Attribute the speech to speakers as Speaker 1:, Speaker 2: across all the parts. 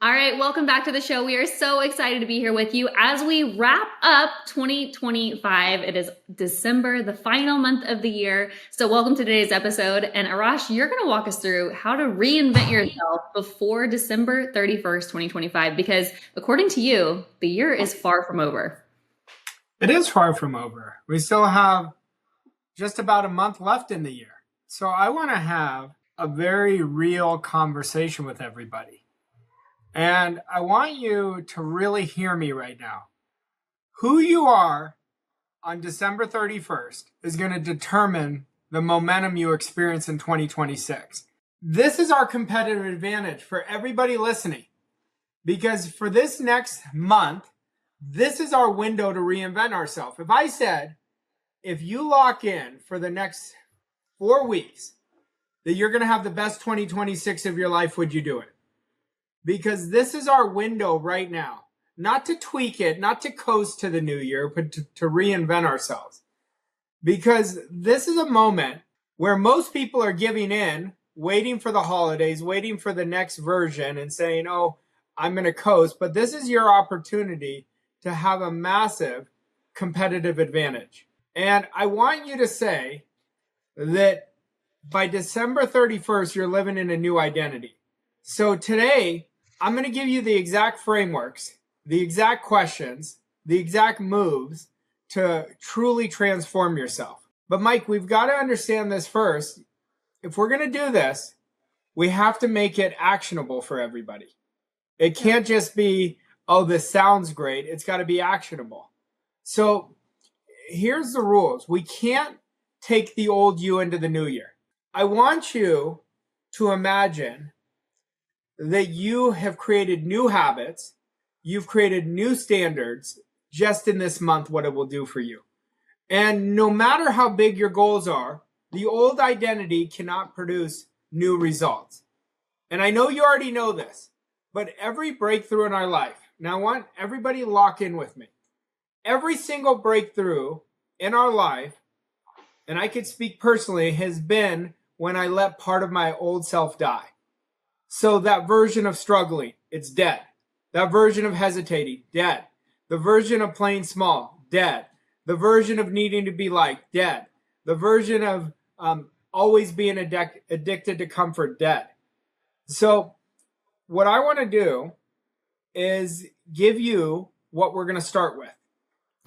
Speaker 1: All right, welcome back to the show. We are so excited to be here with you as we wrap up 2025. It is December, the final month of the year. So welcome to today's episode. And Arash, you're going to walk us through how to reinvent yourself before December 31st, 2025, because according to you, the year is far from over.
Speaker 2: It is far from over. We still have just about a month left in the year. So I want to have a very real conversation with everybody. And I want you to really hear me right now. Who you are on December 31st is going to determine the momentum you experience in 2026. This is our competitive advantage for everybody listening, because for this next month, this is our window to reinvent ourselves. If I said, if you lock in for the next 4 weeks that you're going to have the best 2026 of your life, would you do it? Because this is our window right now, not to tweak it, not to coast to the new year, but to reinvent ourselves. Because this is a moment where most people are giving in, waiting for the holidays, waiting for the next version and saying, oh, I'm going to coast. But this is your opportunity to have a massive competitive advantage. And I want you to say that by December 31st, you're living in a new identity. So today, I'm going to give you the exact frameworks, the exact questions, the exact moves to truly transform yourself. But Mike, we've got to understand this first. If we're going to do this, we have to make it actionable for everybody. It can't just be, oh, this sounds great. It's got to be actionable. So here's the rules. We can't take the old you into the new year. I want you to imagine that you have created new habits, you've created new standards just in this month, what it will do for you. And no matter how big your goals are, the old identity cannot produce new results. And I know you already know this, but every breakthrough in our life, now I want everybody to lock in with me. Every single breakthrough in our life, and I could speak personally, has been when I let part of my old self die. So that version of struggling, it's dead. That version of hesitating, dead. The version of playing small, dead. The version of needing to be liked, dead. The version of always being addicted to comfort, dead. So what I want to do is give you what we're going to start with.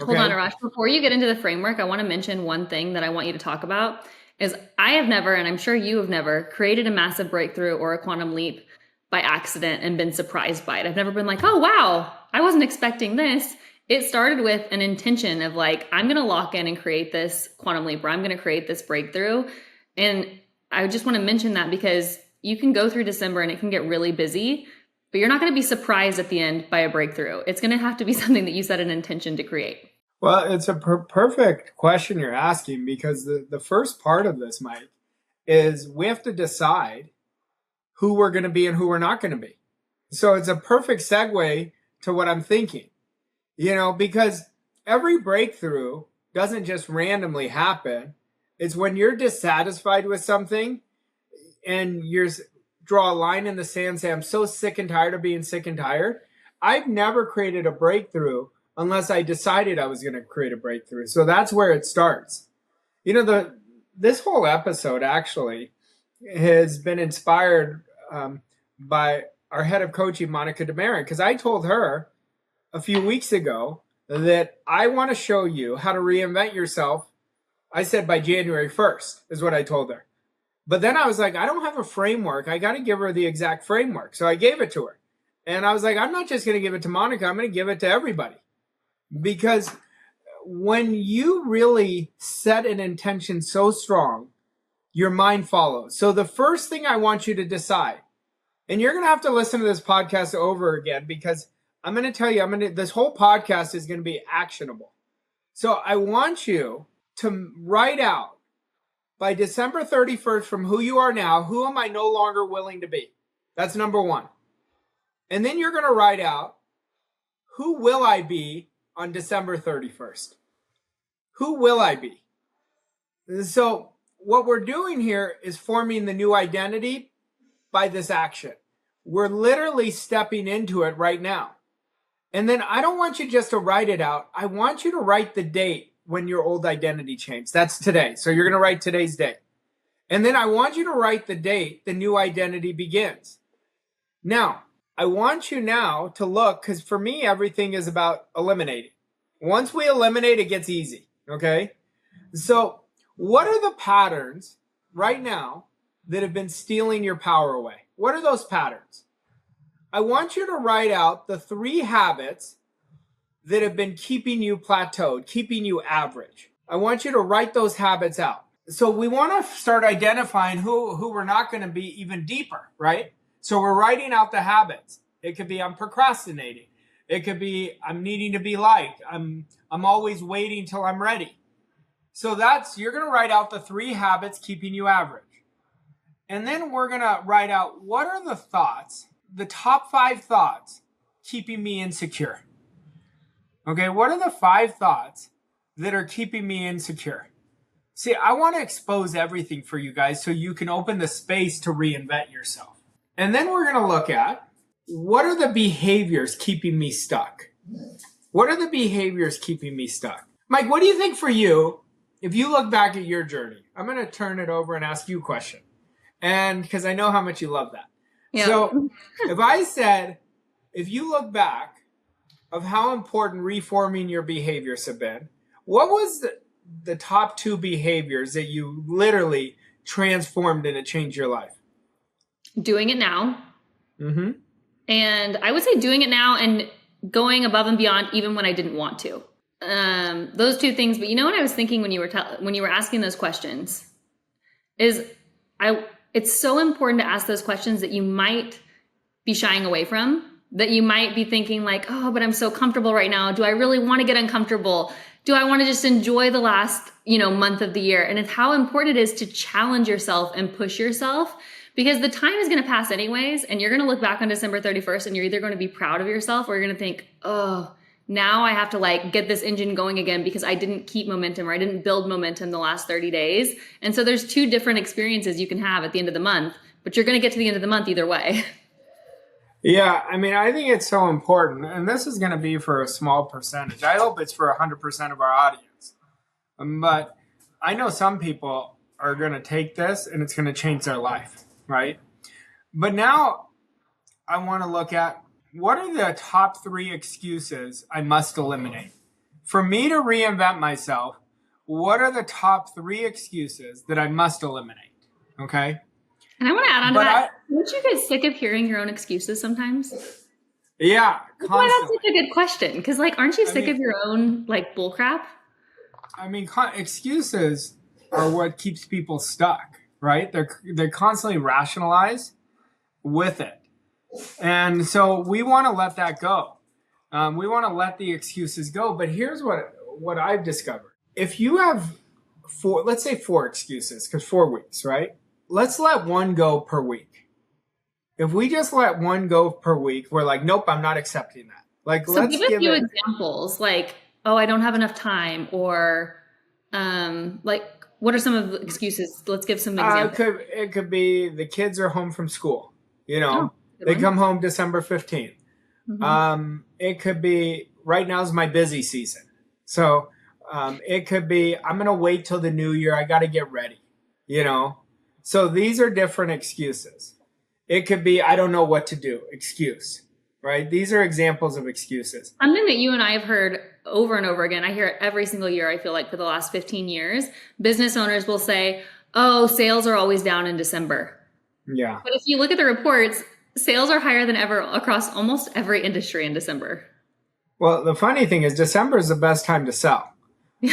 Speaker 1: Okay? Hold on, Arash. Before you get into the framework, I want to mention one thing that I want you to talk about. Is I have never, and I'm sure you have never, created a massive breakthrough or a quantum leap by accident and been surprised by it. I've never been like, oh, wow, I wasn't expecting this. It started with an intention of like, I'm going to lock in and create this quantum leap, or I'm going to create this breakthrough. And I just want to mention that because you can go through December and it can get really busy, but you're not going to be surprised at the end by a breakthrough. It's going to have to be something that you set an intention to create.
Speaker 2: Well, it's a perfect question you're asking, because the first part of this, Mike, is we have to decide who we're going to be and who we're not going to be. So it's a perfect segue to what I'm thinking, because every breakthrough doesn't just randomly happen. It's when you're dissatisfied with something and you draw a line in the sand, say, I'm so sick and tired of being sick and tired. I've never created a breakthrough unless I decided I was going to create a breakthrough. So that's where it starts. This whole episode actually has been inspired by our head of coaching, Monica DeMarin, because I told her a few weeks ago that I want to show you how to reinvent yourself. I said by January 1st is what I told her. But then I was like, I don't have a framework. I got to give her the exact framework. So I gave it to her. And I was like, I'm not just going to give it to Monica. I'm going to give it to everybody. Because when you really set an intention so strong, your mind follows. So the first thing I want you to decide, and you're going to have to listen to this podcast over again, because I'm going to tell you, this whole podcast is going to be actionable. So I want you to write out by December 31st from who you are now, who am I no longer willing to be? That's number one. And then you're going to write out, who will I be on December 31st? Who will I be? So what we're doing here is forming the new identity by this action. we're literally stepping into it right now. And then I don't want you just to write it out. I want you to write the date when your old identity changed. That's today. So you're going to write today's date. And then I want you to write the date the new identity begins. Now, I want you now to look, because for me, everything is about eliminating. Once we eliminate, it gets easy. Okay? So what are the patterns right now that have been stealing your power away? What are those patterns? I want you to write out the 3 habits that have been keeping you plateaued, keeping you average. I want you to write those habits out. So we want to start identifying who we're not going to be even deeper, right? So we're writing out the habits. It could be I'm procrastinating. It could be I'm needing to be liked. I'm always waiting till I'm ready. So you're going to write out the 3 habits keeping you average. And then we're going to write out what are the thoughts, the top 5 thoughts keeping me insecure. Okay, what are the 5 thoughts that are keeping me insecure? See, I want to expose everything for you guys so you can open the space to reinvent yourself. And then we're going to look at what are the behaviors keeping me stuck? What are the behaviors keeping me stuck? Mike, what do you think for you, if you look back at your journey? I'm going to turn it over and ask you a question. And because I know how much you love that. Yeah. So if I said, if you look back of how important reforming your behaviors have been, what was the top 2 behaviors that you literally transformed and it changed your life?
Speaker 1: Doing it now. Mm-hmm. And I would say doing it now and going above and beyond even when I didn't want to. Those 2 things. But you know what I was thinking when you were asking those questions is it's so important to ask those questions that you might be shying away from, that you might be thinking like, oh, but I'm so comfortable right now. Do I really want to get uncomfortable? Do I want to just enjoy the last, month of the year? And it's how important it is to challenge yourself and push yourself, because the time is going to pass anyways. And you're going to look back on December 31st and you're either going to be proud of yourself or you're going to think, oh, now I have to get this engine going again because I didn't keep momentum or I didn't build momentum the last 30 days. And so there's 2 different experiences you can have at the end of the month, but you're going to get to the end of the month either way.
Speaker 2: Yeah, I mean, I think it's so important. And this is going to be for a small percentage. I hope it's for 100% of our audience. But I know some people are going to take this and it's going to change their life, right? But now I want to look at what are the top 3 excuses I must eliminate? For me to reinvent myself, what are the top 3 excuses that I must eliminate? Okay?
Speaker 1: And I want to add on to that. Aren't you guys sick of hearing your own excuses sometimes?
Speaker 2: Yeah.
Speaker 1: That's why that's such a good question. Because aren't you sick of your own bull crap?
Speaker 2: I mean, excuses are what keeps people stuck, right? They're constantly rationalized with it. And so we want to let that go. We want to let the excuses go. But here's what I've discovered. If you have let's say 4 excuses, because 4 weeks, right? Let's let 1 go per week. If we just let 1 go per week, we're like, nope, I'm not accepting that.
Speaker 1: So let's give a few examples, oh, I don't have enough time, or what are some of the excuses? Let's give some examples.
Speaker 2: It could be the kids are home from school. They come home December 15th. Mm-hmm. It could be right now is my busy season. So it could be I'm going to wait till the new year. I got to get ready, So these are different excuses. It could be I don't know what to do. Excuse, right? These are examples of excuses.
Speaker 1: Something that you and I have heard over and over again. I hear it every single year, I feel like, for the last 15 years. Business owners will say, oh, sales are always down in December.
Speaker 2: Yeah.
Speaker 1: But if you look at the reports, sales are higher than ever across almost every industry in December.
Speaker 2: Well, the funny thing is December is the best time to sell.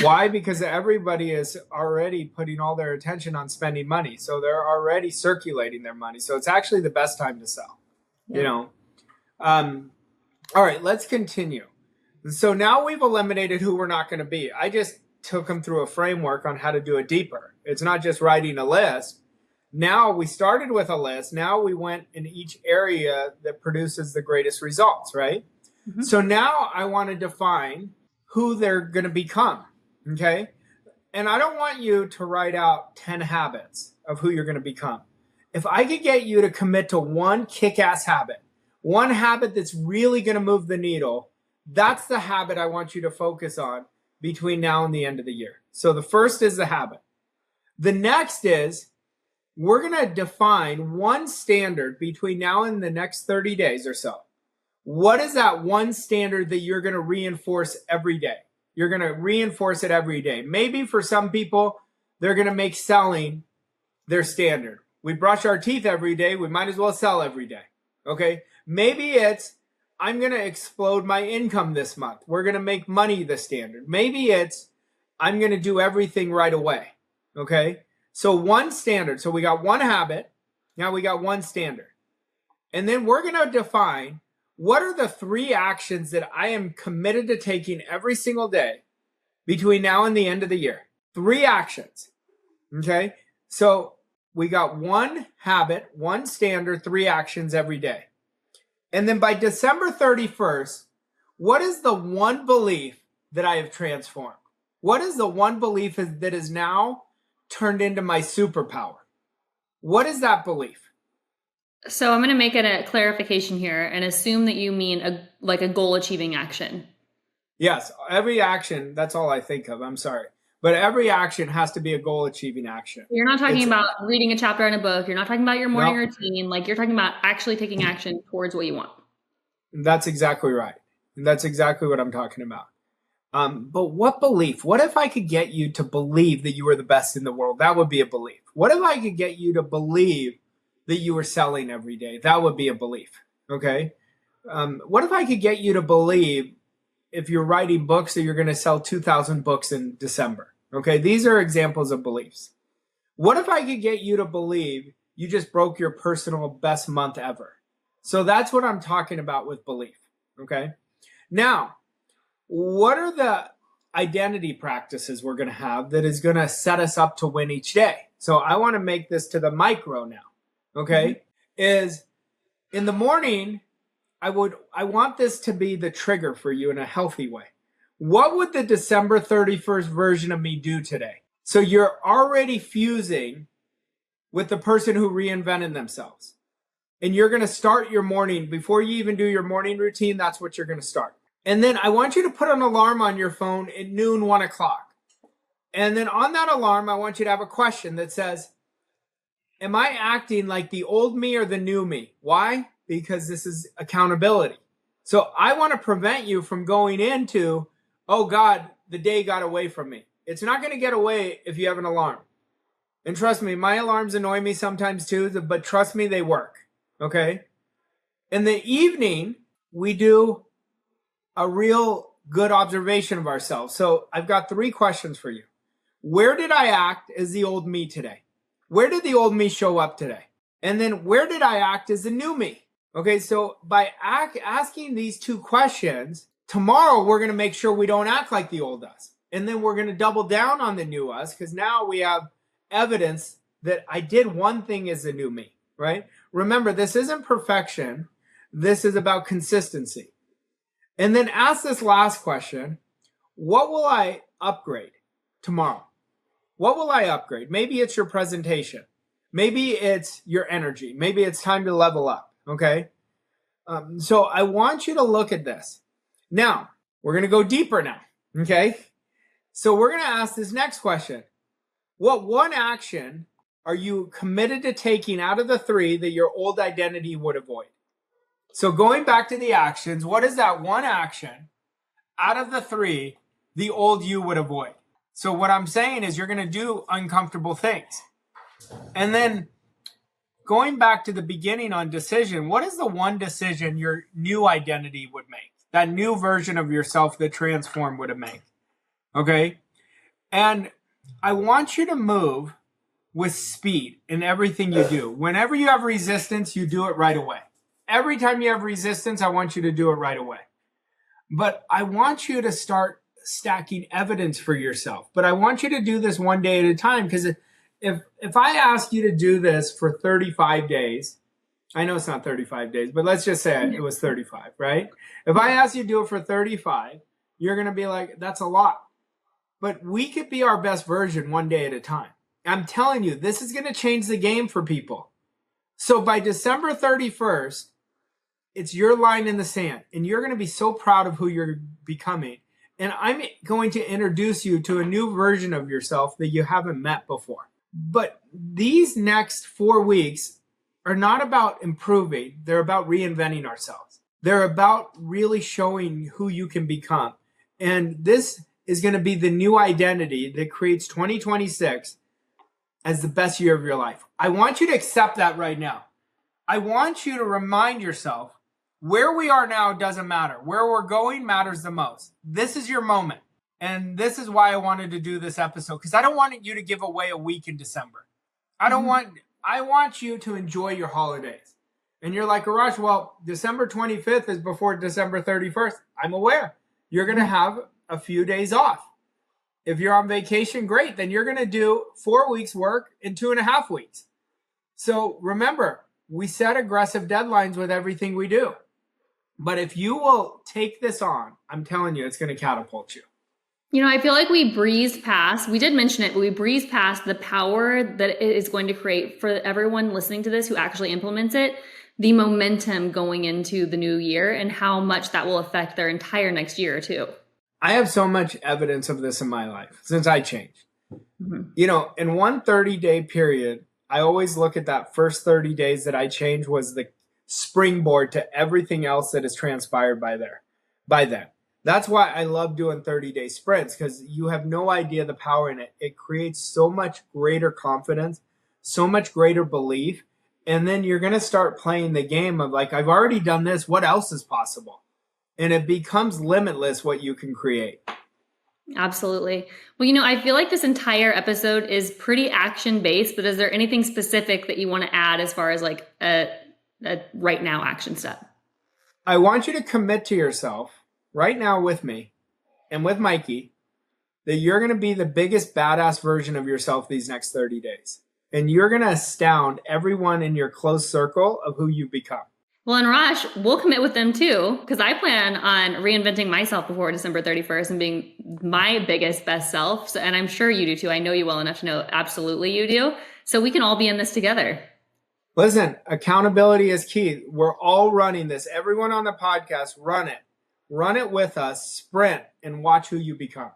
Speaker 2: Why? Because everybody is already putting all their attention on spending money. So they're already circulating their money. So it's actually the best time to sell, All right, let's continue. So now we've eliminated who we're not going to be. I just took them through a framework on how to do it deeper. It's not just writing a list. Now we started with a list. Now we went in each area that produces the greatest results, right? Mm-hmm. So now I want to define who they're going to become, okay? And I don't want you to write out 10 habits of who you're going to become. if I could get you to commit to one kick-ass habit, one habit that's really going to move the needle, that's the habit I want you to focus on between now and the end of the year. So the first is the habit. The next is we're going to define one standard between now and the next 30 days or so. What is that one standard that you're going to reinforce every day? You're going to reinforce it every day. Maybe for some people, they're going to make selling their standard. We brush our teeth every day. We might as well sell every day. Okay. Maybe it's, I'm going to explode my income this month. We're going to make money the standard. Maybe it's, I'm going to do everything right away. Okay. So one standard. So we got one habit. Now we got one standard. And then we're going to define what are the 3 actions that I am committed to taking every single day between now and the end of the year. 3 actions. Okay. So we got one habit, one standard, 3 actions every day. And then by December 31st, what is the one belief that I have transformed? What is the one belief that is now turned into my superpower? What is that belief?
Speaker 1: So I'm going to make a clarification here and assume that you mean a goal achieving action.
Speaker 2: Yes, every action, that's all I think of. I'm sorry. But every action has to be a goal achieving action.
Speaker 1: You're not talking about reading a chapter in a book. You're not talking about your morning routine. Like you're talking about actually taking action towards what you want.
Speaker 2: That's exactly right. And that's exactly what I'm talking about. But what belief? What if I could get you to believe that you were the best in the world? That would be a belief. What if I could get you to believe that you were selling every day? That would be a belief. Okay. What if I could get you to believe if you're writing books that you're going to sell 2,000 books in December? Okay. These are examples of beliefs. What if I could get you to believe you just broke your personal best month ever? So that's what I'm talking about with belief. Okay. Now, what are the identity practices we're going to have that is going to set us up to win each day? So I want to make this to the micro now. Okay. Is in the morning, I want this to be the trigger for you in a healthy way. What would the December 31st version of me do today? So you're already fusing with the person who reinvented themselves. And you're going to start your morning before you even do your morning routine. That's what you're going to start. And then I want you to put an alarm on your phone at noon, 1 o'clock. And then on that alarm, I want you to have a question that says, am I acting like the old me or the new me? Why? Because this is accountability. So I want to prevent you from going into, oh God, the day got away from me. It's not going to get away if you have an alarm. And trust me, my alarms annoy me sometimes too, but trust me, they work. Okay? In the evening, we do a real good observation of ourselves. So I've got 3 questions for you. Where did I act as the old me today? Where did the old me show up today? And then where did I act as the new me? Okay, so by asking these 2 questions, tomorrow we're going to make sure we don't act like the old us. And then we're going to double down on the new us because now we have evidence that I did one thing as the new me, right? Remember, this isn't perfection. This is about consistency. And then ask this last question. What will I upgrade tomorrow? What will I upgrade? Maybe it's your presentation. Maybe it's your energy. Maybe it's time to level up. Okay. So I want you to look at this. Now, we're going to go deeper now. Okay. So we're going to ask this next question. What one action are you committed to taking out of the 3 that your old identity would avoid? So going back to the actions, what is that one action out of the 3 the old you would avoid? So what I'm saying is you're going to do uncomfortable things. And then going back to the beginning on decision, what is the one decision your new identity would make? That new version of yourself that transformed would have made. Okay? And I want you to move with speed in everything you do. Whenever you have resistance, you do it right away. Every time you have resistance, I want you to do it right away. But I want you to start stacking evidence for yourself. But I want you to do this one day at a time, because if I ask you to do this for 35 days, I know it's not 35 days, but let's just say it was 35, right? If I ask you to do it for 35, you're going to be like, that's a lot. But we could be our best version one day at a time. I'm telling you, this is going to change the game for people. So by December 31st, it's your line in the sand, and you're going to be so proud of who you're becoming. And I'm going to introduce you to a new version of yourself that you haven't met before. But these next 4 weeks are not about improving. They're about reinventing ourselves. They're about really showing who you can become. And this is going to be the new identity that creates 2026 as the best year of your life. I want you to accept that right now. I want you to remind yourself where we are now doesn't matter. Where we're going matters the most. This is your moment. And this is why I wanted to do this episode, because I don't want you to give away a week in December. I want you to enjoy your holidays. And you're like, Arash, well, December 25th is before December 31st. I'm aware. You're going to have a few days off. If you're on vacation, great. Then you're going to do 4 weeks work in 2.5 weeks. So remember, we set aggressive deadlines with everything we do. But if you will take this on, I'm telling you, it's going to catapult you.
Speaker 1: You know, I feel like we breezed past, we did mention it, but we breezed past the power that it is going to create for everyone listening to this who actually implements it, the momentum going into the new year and how much that will affect their entire next year or two.
Speaker 2: I have so much evidence of this in my life since I changed. Mm-hmm. You know, in one 30-day period, I always look at that first 30 days that I changed was the springboard to everything else that has transpired by then. That's why I love doing 30-day sprints, because you have no idea the power in it. It creates so much greater confidence, so much greater belief. And then you're going to start playing the game of like, I've already done this. What else is possible? And it becomes limitless what you can create.
Speaker 1: Absolutely. Well, you know, I feel like this entire episode is pretty action-based, but is there anything specific that you want to add as far as like a right now action step?
Speaker 2: I want you to commit to yourself right now with me and with Mikey that you're going to be the biggest badass version of yourself these next 30 days. And you're going to astound everyone in your close circle of who you become.
Speaker 1: Well, and Arash, we'll commit with them too, because I plan on reinventing myself before December 31st and being my biggest, best self. So, and I'm sure you do too. I know you well enough to know absolutely you do. So we can all be in this together.
Speaker 2: Listen, accountability is key. We're all running this. Everyone on the podcast, run it. Run it with us, sprint, and watch who you become.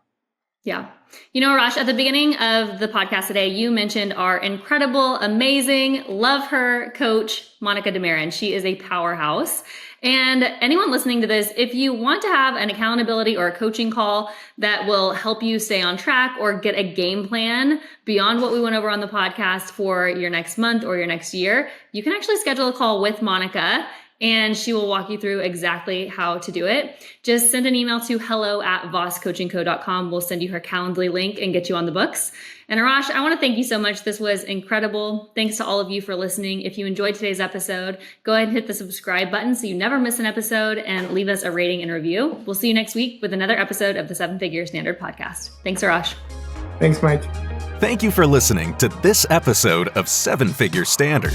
Speaker 1: Yeah. You know, Arash, at the beginning of the podcast today, you mentioned our incredible, amazing, love her coach, Monica Demarin. She is a powerhouse. And anyone listening to this, if you want to have an accountability or a coaching call that will help you stay on track or get a game plan beyond what we went over on the podcast for your next month or your next year, you can actually schedule a call with Monica and she will walk you through exactly how to do it. Just send an email to hello@vosscoachingco.com. We'll send you her Calendly link and get you on the books. And Arash, I want to thank you so much. This was incredible. Thanks to all of you for listening. If you enjoyed today's episode, go ahead and hit the subscribe button so you never miss an episode and leave us a rating and review. We'll see you next week with another episode of the 7-Figure Standard podcast. Thanks, Arash.
Speaker 2: Thanks, Mike.
Speaker 3: Thank you for listening to this episode of 7-Figure Standard.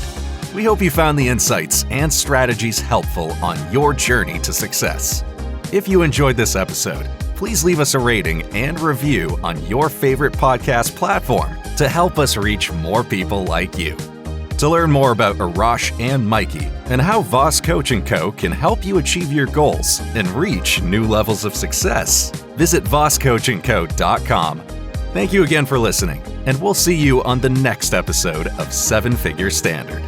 Speaker 3: We hope you found the insights and strategies helpful on your journey to success. If you enjoyed this episode, please leave us a rating and review on your favorite podcast platform to help us reach more people like you. To learn more about Arash and Mikey and how Voss Coach & Co. can help you achieve your goals and reach new levels of success, visit vosscoachingco.com. Thank you again for listening, and we'll see you on the next episode of 7-Figure Standard.